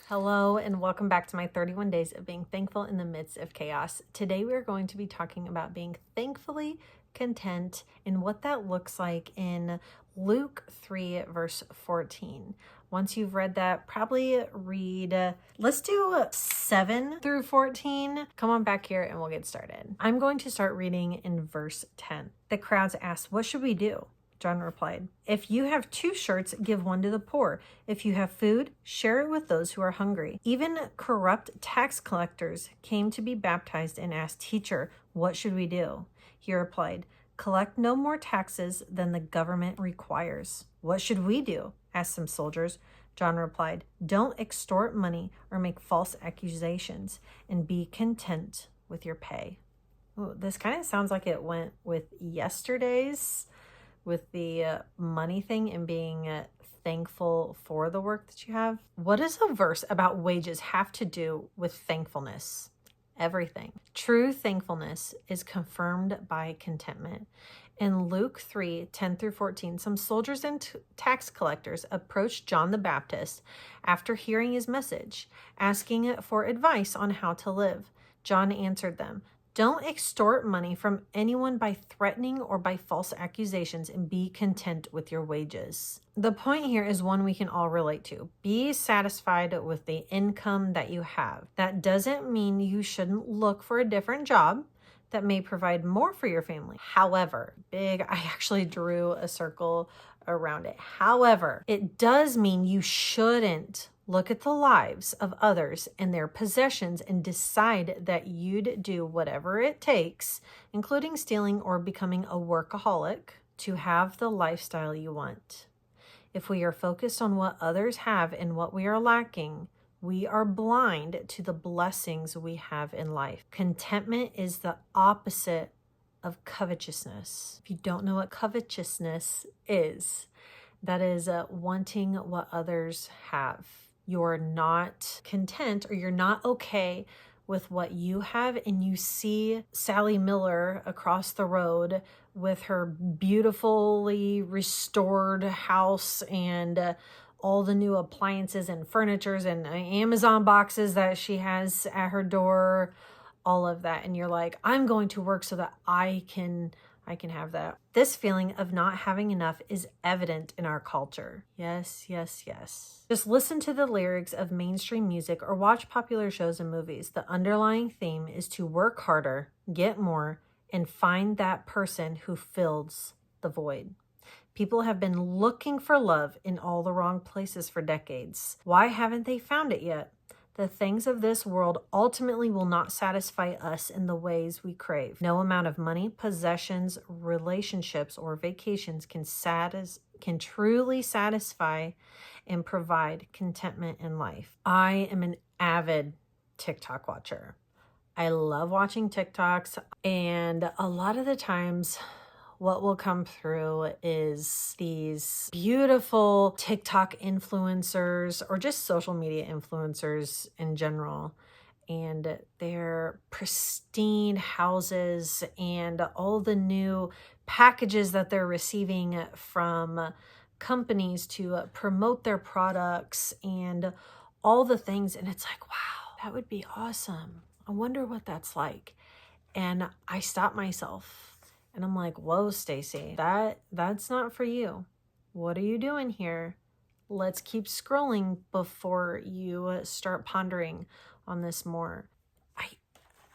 Hello and welcome back to my 31 days of being thankful in the midst of chaos. Today we are going to be talking about being thankfully content and what that looks like in Luke 3 verse 14. Once you've read that, probably read, let's do 7 through 14. Come on back here and we'll get started. I'm going to start reading in verse 10. The crowds asked, "What should we do?" John replied, "If you have 2 shirts, give one to the poor. If you have food, share it with those who are hungry." Even corrupt tax collectors came to be baptized and asked, "Teacher, what should we do?" He replied, "Collect no more taxes than the government requires." "What should we do?" asked some soldiers. John replied, "Don't extort money or make false accusations, and be content with your pay." Ooh, this kind of sounds like it went with yesterday's, with the money thing and being thankful for the work that you have. What does a verse about wages have to do with thankfulness? Everything. True thankfulness is confirmed by contentment. In Luke 3, 10 through 14, some soldiers and tax collectors approached John the Baptist after hearing his message, asking for advice on how to live. John answered them, "Don't extort money from anyone by threatening or by false accusations, and be content with your wages." The point here is one we can all relate to. Be satisfied with the income that you have. That doesn't mean you shouldn't look for a different job that may provide more for your family. However, I actually drew a circle around it. However, it does mean you shouldn't look at the lives of others and their possessions and decide that you'd do whatever it takes, including stealing or becoming a workaholic, to have the lifestyle you want. If we are focused on what others have and what we are lacking, we are blind to the blessings we have in life. Contentment is the opposite of covetousness. If you don't know what covetousness is, that is wanting what others have. You're not content, or you're not okay with what you have, and you see Sally Miller across the road with her beautifully restored house and all the new appliances and furnitures and Amazon boxes that she has at her door, all of that. And you're like, "I'm going to work so that I can have that." This feeling of not having enough is evident in our culture. Yes, yes, yes. Just listen to the lyrics of mainstream music or watch popular shows and movies. The underlying theme is to work harder, get more, and find that person who fills the void. People have been looking for love in all the wrong places for decades. Why haven't they found it yet? The things of this world ultimately will not satisfy us in the ways we crave. No amount of money, possessions, relationships, or vacations can truly satisfy and provide contentment in life. I am an avid TikTok watcher. I love watching TikToks, and a lot of the times what will come through is these beautiful TikTok influencers or just social media influencers in general, and their pristine houses and all the new packages that they're receiving from companies to promote their products and all the things. And it's like, wow, that would be awesome. I wonder what that's like. And I stop myself and I'm like, "Whoa, Stacy, that's not for you. What are you doing here? Let's keep scrolling before you start pondering on this more."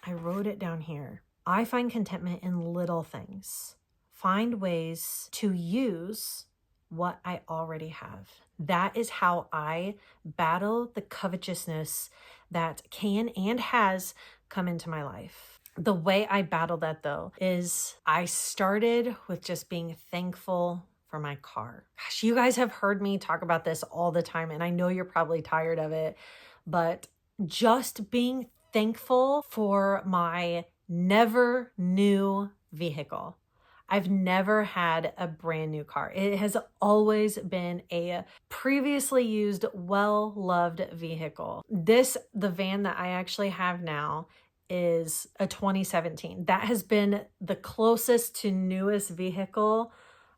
I wrote it down here. I find contentment in little things. Find ways to use what I already have. That is how I battle the covetousness that can and has come into my life. The way I battle that, though, is I started with just being thankful for my car. Gosh, you guys have heard me talk about this all the time, and I know you're probably tired of it, but just being thankful for my never new vehicle. I've never had a brand new car. It has always been a previously used, well-loved vehicle. The van that I actually have now, is a 2017. That has been the closest to newest vehicle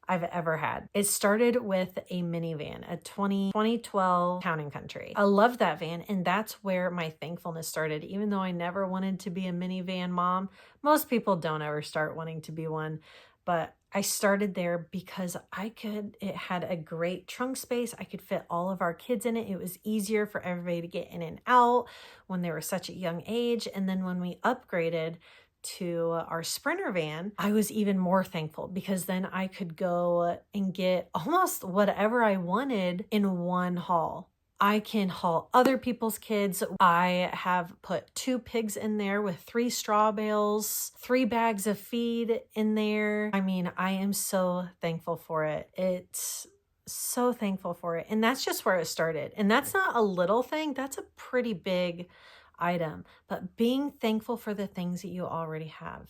I've ever had. It started with a minivan, a 2012 Town and Country. I loved that van, and that's where my thankfulness started. Even though I never wanted to be a minivan mom, most people don't ever start wanting to be one, but I started there because it had a great trunk space. I could fit all of our kids in it. It was easier for everybody to get in and out when they were such a young age. And then when we upgraded to our Sprinter van, I was even more thankful because then I could go and get almost whatever I wanted in one haul. I can haul other people's kids. I have put 2 pigs in there with 3 straw bales, 3 bags of feed in there. I mean, I am so thankful for it. It's so thankful for it. And that's just where it started. And that's not a little thing. That's a pretty big item. But being thankful for the things that you already have.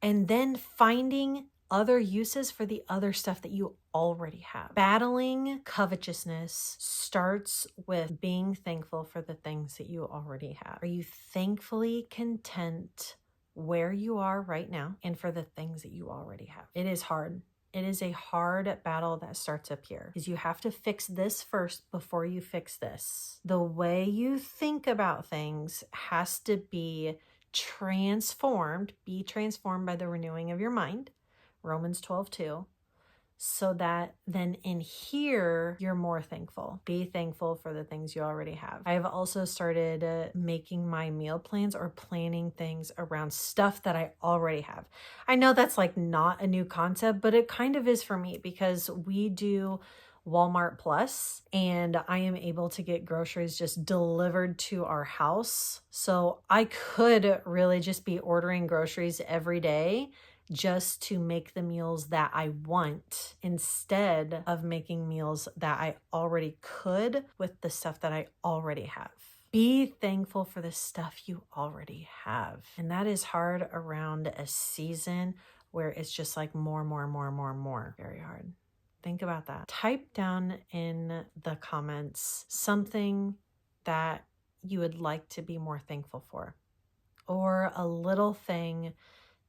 And then finding other uses for the other stuff that you already have. Battling covetousness starts with being thankful for the things that you already have. Are you thankfully content where you are right now and for the things that you already have? It is hard. It is a hard battle that starts up here because you have to fix this first before you fix this. The way you think about things has to be transformed by the renewing of your mind, Romans 12:2, so that then in here, you're more thankful. Be thankful for the things you already have. I've also started making my meal plans or planning things around stuff that I already have. I know that's like not a new concept, but it kind of is for me because we do Walmart Plus, and I am able to get groceries just delivered to our house. So I could really just be ordering groceries every day just to make the meals that I want instead of making meals that I already could with the stuff that I already have. Be thankful for the stuff you already have. And that is hard around a season where it's just like more. Very hard. Think about that. Type down in the comments something that you would like to be more thankful for, or a little thing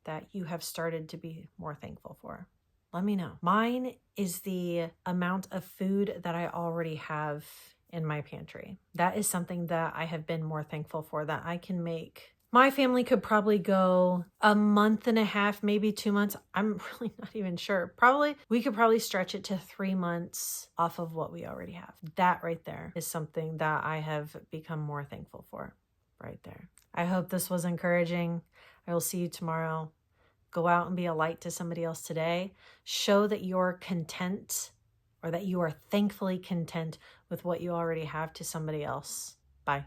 that you have started to be more thankful for. Let me know. Mine is the amount of food that I already have in my pantry. That is something that I have been more thankful for, that I can make. My family could probably go a month and a half, maybe 2 months. I'm really not even sure. We could probably stretch it to 3 months off of what we already have. That right there is something that I have become more thankful for right there. I hope this was encouraging. I will see you tomorrow. Go out and be a light to somebody else today. Show that you're content, or that you are thankfully content with what you already have, to somebody else. Bye.